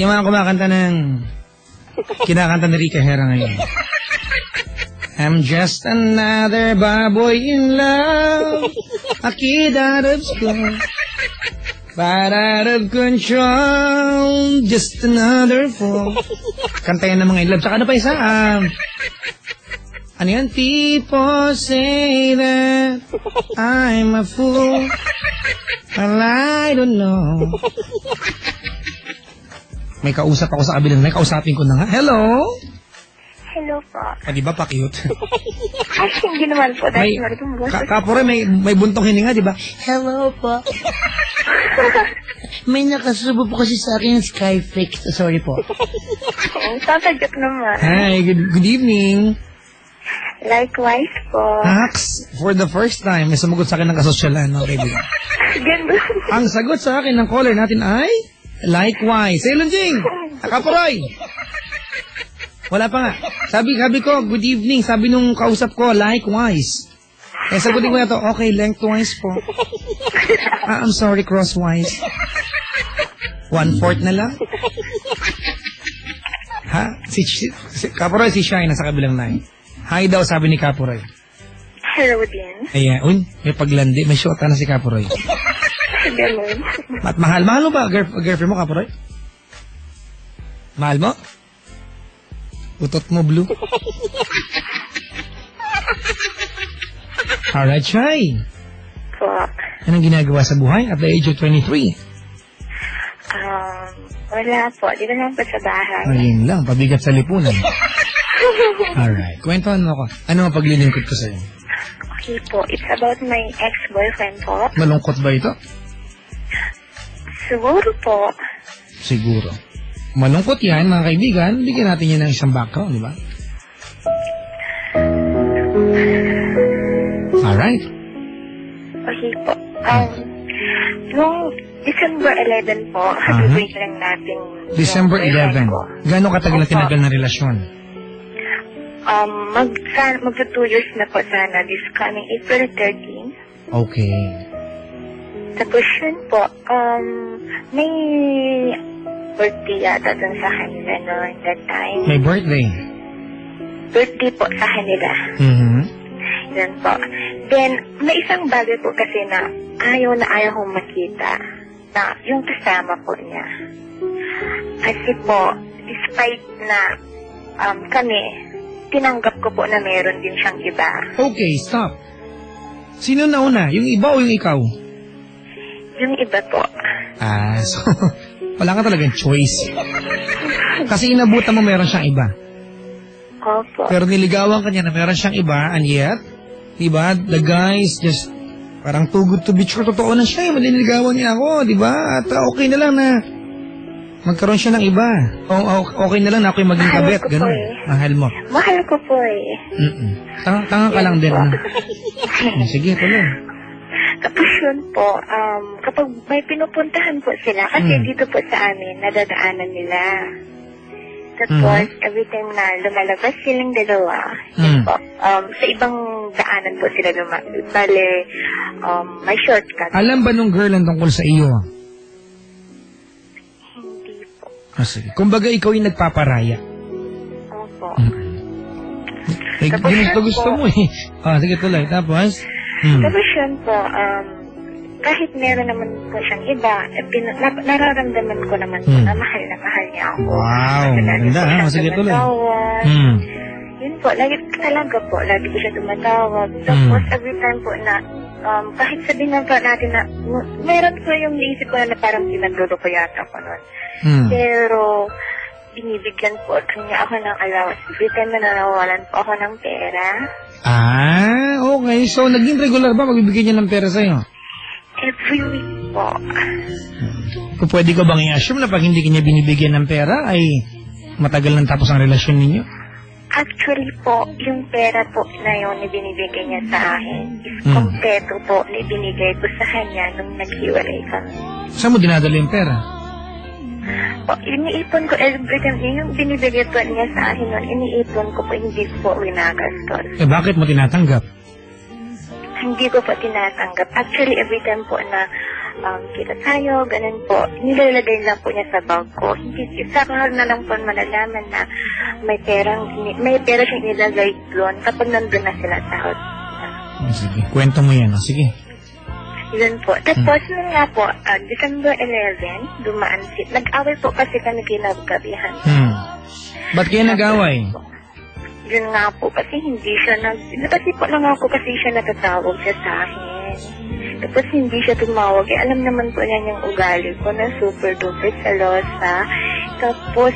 Yung mga kumakanta ng kinakanta ni Rica Hera ngayon. I'm just another baboy in love, a kid out of school, but out of control, just another fool. Kanta yan ng mga in love. Tsaka ano pa isa? Ano yan? People say that I'm a fool, well, I don't know. May kausap ako sa kabilang. May kausapin ko na nga. Hello? Hello po. Diba pa cute? Ay, hindi naman po. Kapore, may buntong hininga, diba? Hello po. May nakasubo po kasi sa akin ng Skyflix. Sorry po. Tatajok naman. Hi, good evening. Likewise po. Hacks, for the first time, may sumagot sa akin ng kasosyalan, mga kaibigan. Ganda. Ang sagot sa akin ng caller natin ay, likewise. Say, Lunjing! Kaporoy! Wala pa nga. Sabi ko, good evening. Sabi nung kausap ko, likewise. Sagutin ko na to, okay, lengthwise po. I'm sorry, crosswise. 1/4 na lang. Ha? Kaporoy, si Shai nasa kabilang line. Hi daw, sabi ni Kaporoy. Hello din. Ayan, may paglandi. May shota na si Kaporoy. Ganun. At mahal mo ba girlfriend mo, Kaporoy? Mahal mo? Utot mo, Blue. Alright, Shai. Po. Anong ginagawa sa buhay at the age of 23? Wala po. Dito lang po sa bahay. Ayun lang, pabigat sa lipunan. Alright, kwentuhan mo ako. Ano ang paglilingkod ko sa'yo? Okay po. It's about my ex-boyfriend po. Malungkot ba ito? Siguro po. Siguro. Malungkot yan, mga kaibigan. Bigyan natin yan ng isang background, di ba? Alright. Okay po. Noong December 11 po, break lang natin. December 11. Gano'ng katagal na tinagal na relasyon? Magsa 2 years na po sana. This coming April 13. Okay. Tapos yun po, may birthday yata dun sa kanila noon that time. May birthday? Birthday po sa kanila. Yan po. Then, may isang bagay po kasi na ayaw kong makita na yung kasama po niya. Kasi po, despite na kami, tinanggap ko po na meron din siyang iba. Okay, stop. Sino nauna? Yung iba o yung ikaw? Yung iba po. So, wala ka talagang choice. Kasi inabutan mo meron siyang iba. Opo. Pero niligawan ka niya na meron siyang iba, and yet, diba, the guy is just parang too good to be true. Totoo na siya, maniligawan niya ako, diba? At okay na lang na magkaroon siya ng iba. Okay na lang na ako'y maging kabet, gano'n. Mahal mo. Mahal ko po eh. Tanga ka lang din, ano? Sige, tuloy. Tapos yun po, kapag may pinupuntahan po sila, kasi dito po sa amin, nadadaanan nila. Tapos, every time na lumalabas silang dalawa, yun po, sa ibang daanan po sila bale, may shortcut. Alam ba nung girl ang tungkol sa iyo? Hindi po. Sige. Kumbaga, ikaw yung nagpaparaya. Opo. Gusto mo eh. Sige tuloy. Tapos? Tapos yun po, kahit meron naman po siyang iba, nararamdaman ko naman po na mahal niya ako. Wow, ganda ha. Sige tuloy. Yun po, lagi ko siya tumatawag. Tapos every time po na, kahit sabihin na pa natin na, meron po yung naisip ko na parang pinaglolo ko yata ko nun. Pero, binibigyan po kanya ako ng allowance. Every time na nawawalan po ako ng pera. Okay. So, naging regular ba magbibigay niya ng pera sa'yo? Every week po. Kung pwede ko bang i-assume na pag hindi kanya binibigyan ng pera, ay matagal nang tapos ang relasyon ninyo? Actually po, yung pera po na yun na binibigay niya sa akin is kompleto po na binigay ko sa kanya nung naghiwalay kami. Saan mo dinadala yung pera? Iniipon ko every time yung binibigay po niya sa akin nun, iniipon ko po, hindi po winagastos. Bakit mo tinatanggap? Hindi ko po tinatanggap. Actually, every time po na kita tayo, ganun po. Nilalagay lang po niya sa bag ko. Hindi, saka na lang po malalaman na may pera siyang nilagay doon kapag nandun na sila sa house. Sige, kwento mo yan. Sige. Yun po. Tapos nung nga po, December 11, dumaan nag-away po kasi kami kinagabihan. Ba't kayo nag-away? Yun nga po, kasi hindi siya kasi po lang ako kasi siya natatawag siya sa akin. Tapos hindi siya tumawag. Alam naman po niya yung ugali ko na super duper selosa. Tapos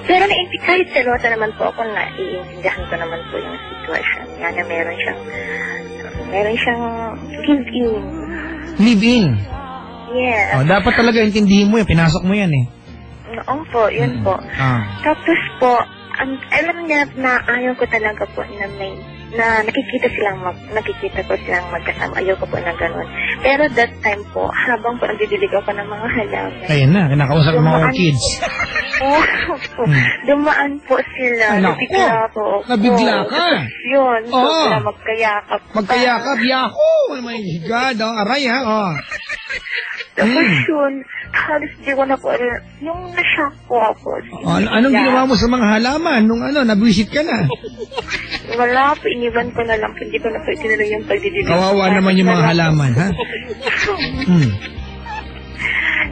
pero kahit selosa naman po ako, naiintindihan ko naman po yung sitwasyon niya na meron siyang give-in. Live-in? Yeah. Dapat talaga intindihin mo yan. Pinasok mo yan eh. Oo po, yun po. Tapos po, alam niya na ayaw ko talaga po na nakikita ko silang magkasama. Ayaw ko po na ganun. Pero that time po, habang po nagdidilig ako ng mga halaman. Ayan na, kinakausap ng mga kids. Dumaan po sila. Nabigla po. Nabigla ka? Yun. So, magkayakap. Magkayakap? Yahoo! Oh my God. Aray ha. Tapos yun, halos di ko na po, yung na-shock po ako. Anong ginawa mo sa mga halaman nung nabwisit ka na? Wala po, iniwan ko na lang po. Hindi ko na po itinuloy yung pagdidilig. Kawawa naman yung mga halaman, ha?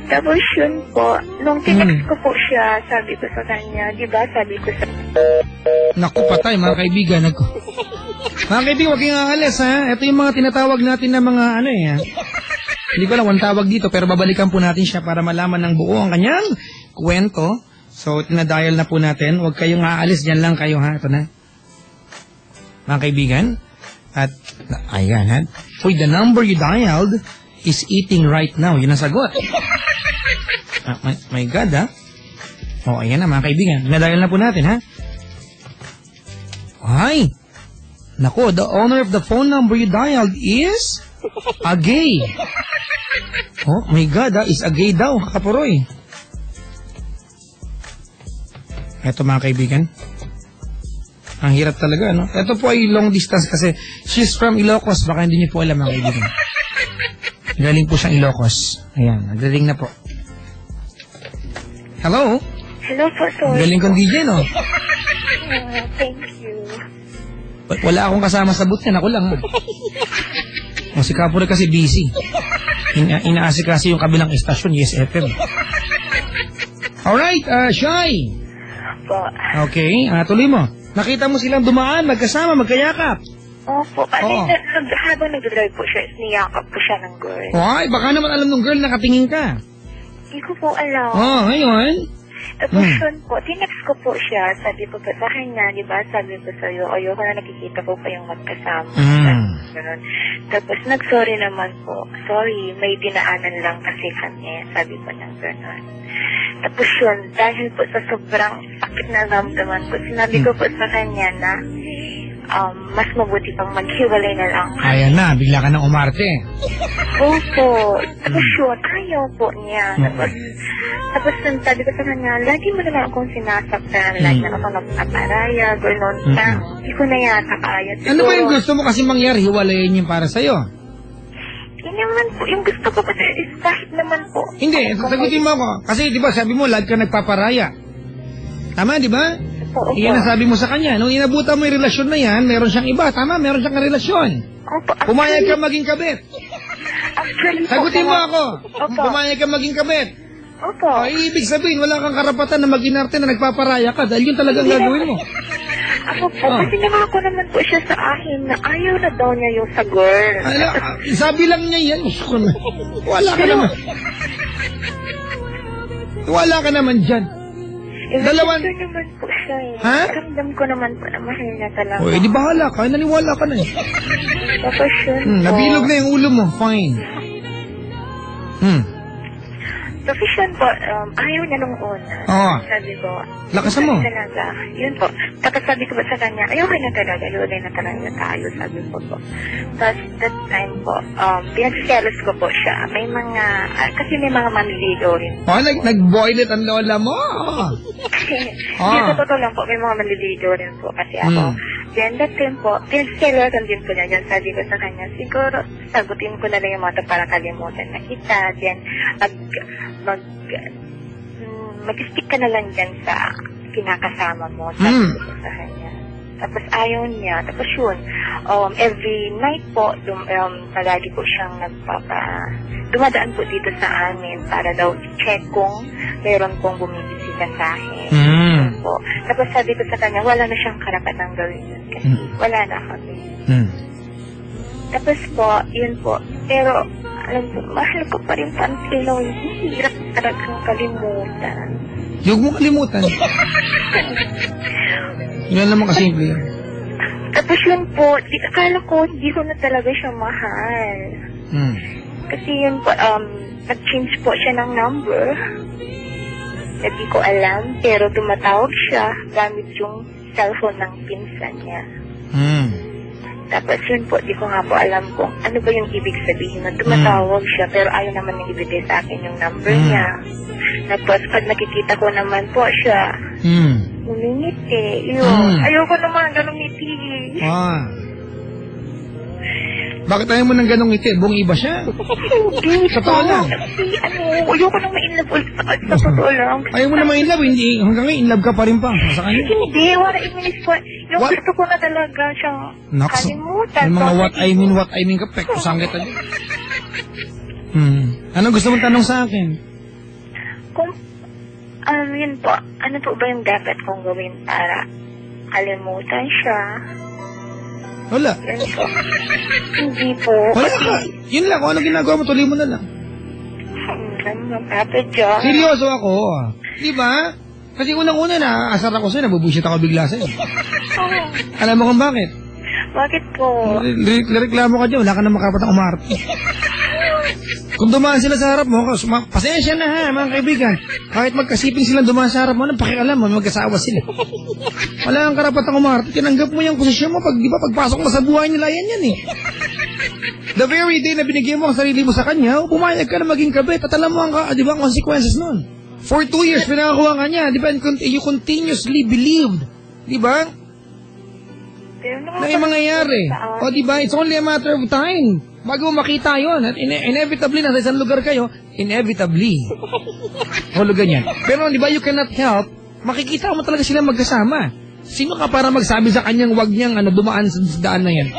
Tapos yun po, nung tinext ko po siya, sabi ko sa kanya, di ba, sabi ko sa... Naku, patay, mga kaibigan. Mga kaibigan, huwag kayong aalis, ha? Ito yung mga tinatawag natin na mga ha? Hindi ko lang ang tawag dito, pero babalikan po natin siya para malaman ng buo ang kanyang kwento. So, tinadial na po natin. Huwag kayong aalis, dyan lang kayo, ha? Ito na. Mga kaibigan, at, ayan, ha? Uy, the number you dialed is eating right now. Yun ang sagot. My God, ha? Ayan na, mga kaibigan. Tinadial na po natin, ha? Ay! Naku, the owner of the phone number you dialed is a gay. Oh my God, is a gay daw, Kapuroy. Eto mga kaibigan. Ang hirap talaga, no? Ito po ay long distance kasi she's from Ilocos. Baka hindi niyo po alam, mga kaibigan. Galing po siyang Ilocos. Ayan, nagdating na po. Hello? Hello po, sorry. Galing kong DJ, no? Thank you. Wala akong kasama sa booth yan. Ako lang, ha? Si Kapuroy kasi busy. Inaasikaso yung kabilang estasyon, Yes FM. Alright, Shy. Po. Okay, tuloy mo. Nakita mo silang dumaan, magkasama, magkayakap. Opo. Habang nag-drive po siya, niyakap po siya ng girl. Ay, baka naman alam ng girl nakatingin ka. Hindi ko po alam. Ngayon? Tapos yun po, tinext ko po siya, sabi ko po sa kanya, di ba, sabi ko sa'yo, ayoko na nakikita ko pa yung magkasama. Tapos nag-sorry naman po, sorry, may dinaanan lang kasi kami, sabi ko ng gano'n. Tapos yun, dahil po sa sobrang sakit na ramdaman ko, sinabi ko po sa kanya na, mas mabuti pang maghiwalay na lang. Ayan na, bigla ka nang umarte. Opo. Tapos yun, ayaw po niya. Tapos sabi ko sa kanya, lagi mo naman akong sinasaktan, lagi na ako nagpaparaya, gano'n. Hindi ko na yata kaya. Ano ba yung gusto mo kasi mangyari, hiwalayin yung para sa'yo? Yun naman po, yung gusto ko kasi is kahit naman po. Hindi, sagutin mo ako. Kasi di ba sabi mo, lagi ka nagpaparaya. Tama, di ba? Opo. Iyan ang sabi mo sa kanya. Nung inabutan mo yung relasyon na yan, meron siyang iba. Tama, meron siyang relasyon. Opo. Pumayag ka maging kabit. Actually po. Sagutin mo ako. Opo. Pumayag ka maging kabit. Opo. Ibig sabihin, wala kang karapatan na mag-inarte na nagpaparaya ka dahil yun talagang gagawin mo. Ako po, kasi nangako naman po siya sa akin na ayaw na daw niya yung sa girl. Sabi lang niya yan. Wala ka naman. Wala ka naman dyan. Dalawan. Ito naman po siya eh. Ha? Ramdam ko naman po na mahal niya talaga. O, di bahala ka. Naniwala ka na eh. Tapos yun po. Nabilog na yung ulo mo. Fine. Tapos yun po, ayaw niya nung una. Sabi ko, lakasan mo. Talaga. Yun po. Tapos sabi ko ba sa kanya, ayaw na talaga. Iwalay na talaga tayo, sabi ko po. Tapos that time po, pinagselos ko po siya. May mga, kasi may mga manliligaw rin. Nag-boilet ang lola mo. Hindi, sa totoo lang po, may mga manliligaw rin po. Kasi ako, Then that time po, pinag-seryosan din po niya dyan. Sabi ko sa kanya, siguro, sagutin ko na lang yung mga to para kalimutan na kita. Then, mag-stick ka na lang dyan sa kinakasama mo. Sabi ko sa kanya. Tapos ayaw niya. Tapos yun, every night po, palagi po siyang dumadaan po dito sa amin para daw check kung meron pong bumibisita sa akin. Po. Tapos sabi ko sa kanya, wala na siyang karapatang gawin yun kasi wala na kami. Tapos po, yun po. Pero, alam po, mahal ko pa rin Pantilo. Hirap talagang kalimutan. Huwag mo kalimutan. Yan naman kasimple yan. Tapos yun po, akala ko, hindi ko na talaga siya mahal. Kasi yun po, nag-change po siya ng number. Hindi ko alam, pero tumatawag siya gamit yung cellphone ng pinsan niya. Tapos yun po, di ko nga po alam kung ano ba yung ibig sabihin na tumatawag siya, pero ayaw naman nang ibigay sa akin yung number niya. Tapos pag nakikita ko naman po siya, umingiti. Yun. Ayoko naman ganong ngiti. Bakit ayaw mo ng ganong ngiti? Buong iba siya? Hindi. Totoo lang. Kasi ayoko nang ma-inlove ulit sa totoo lang. Ayaw mo na ma-inlove, hindi. Hanggang ngayon, inlove ka pa rin pa sa kanya. Hindi, wala i-minis ko. Yung gusto ko na talaga siyang kalimutan. Yung mga what I mean ka, pek, kusangit na din. Anong gusto mong tanong sa akin? Kung, yun po, ano po ba yung dapat kong gawin para kalimutan siya? Wala. Hindi po. Wala ka. Yun lang, kung ano ginagawa mo, tuloy mo na lang. Papa John. Seryoso ako. Di ba? Kasi unang-una na, asar ako sa'yo, nabubusit ako bigla sa'yo. Alam mo kung bakit? Bakit po? Reklamo ka dyan, wala ka na makapatang umarte. Kung dumaan sila sa harap mo, pasensya na ha, mga kaibigan. Kahit magkasiping silang dumaan sa harap mo, anong pakialam mo, magkasawa sila. Wala kang karapatang umarte, tinanggap mo yung posisyon mo, di ba, pagpasok mo sa buhay nila, yan eh. The very day na binigyan mo ang sarili mo sa kanya, pumayag ka na maging kabit, at alam mo ang, di ba, ang consequences nun. For 2 years, pinakakuha ka niya, di ba, you continuously believed, di ba, na yung mangyayari. O di ba, it's only a matter of time. Bago mo makita yun, at inevitably, nasa isang lugar kayo, inevitably. Hulugan yan. Pero di ba, you cannot help, makikita mo talaga sila magkasama. Sino ka para magsabi sa kanyang wag niyang dumaan sa daan na yan?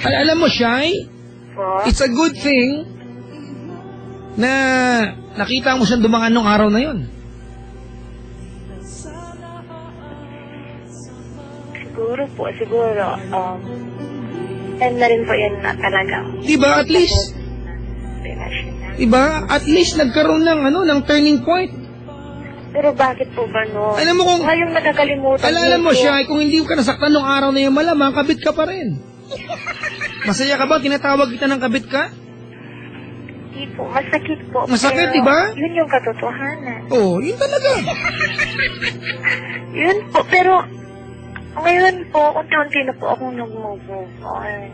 Alam mo, Shai, it's a good thing na nakita mo siyang dumaan nung araw na yun. Siguro. Time na rin po yun na talaga. Diba, at least? Diba, at least nagkaroon ng turning point. Pero bakit po ba no? Alam mo kung... Ngayong nakakalimutan. Alam mo siya, kung hindi ka nasaktan nung araw na yun, malamang kabit ka pa rin. Masaya ka ba? Tinatawag kita ng kabit ka? Hindi po, masakit po. Masakit, diba? Yun yung katotohanan. Oo, yun talaga. Yun po, pero... Ngayon po, unti-unti na po akong nag-move on.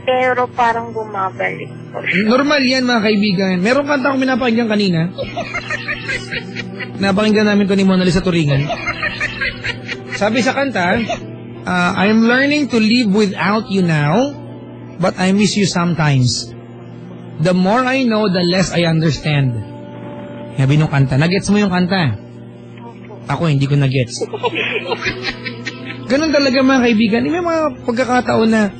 Pero parang bumabalik po siya. Normal yan, mga kaibigan. Meron kanta akong minapakinggan kanina. Napakinggan namin ito ni Mona Lisa Turingan. Sabi sa kanta, I'm learning to live without you now, but I miss you sometimes. The more I know, the less I understand. Sabi nung kanta. Nagets mo yung kanta? Ako, hindi ko nagets. Ganun talaga, mga kaibigan. May mga pagkakataon na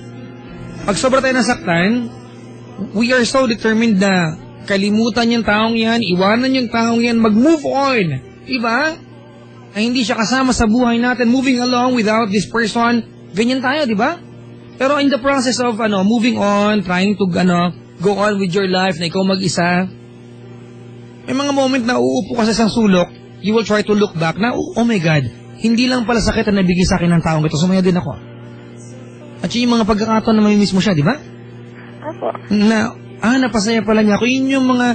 pag sobra tayo nasaktan, we are so determined na kalimutan yung taong yan, iwanan yung taong yan, mag-move on. Diba? Na hindi siya kasama sa buhay natin, moving along without this person. Ganyan tayo, diba? Pero in the process of moving on, trying to go on with your life, na ikaw mag-isa, may mga moment na uupo ka sa isang sulok, you will try to look back na, oh my God, hindi lang pala sakit na nabigay sa akin ng taong ito, sumaya din ako. At yung mga pagkakataon na mamimiss mo siya, di ba? Opo. Na, napasaya pala niya ako. Yun yung mga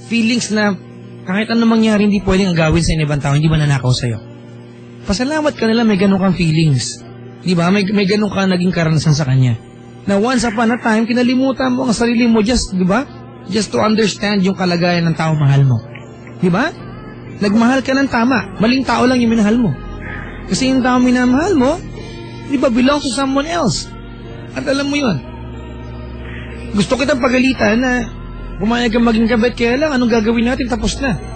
feelings na kahit ano mangyari, hindi pwedeng agawin sa ibang tao, hindi ba nanakaw sa'yo. Pasalamat ka nila, may ganun kang feelings. Di ba? May ganun ka naging karanasan sa kanya. Na once upon a time, kinalimutan mo ang sarili mo just, di ba? Just to understand yung kalagayan ng tao mahal mo. Di ba? Nagmahal ka ng tama. Maling tao lang yung minahal mo. Kasi yung tao minamahal mo, Di ba, belongs to someone else. At alam mo yun. Gusto kitang pagalitan na pumayag kang maging kabit, kaya lang, anong gagawin natin? Tapos na.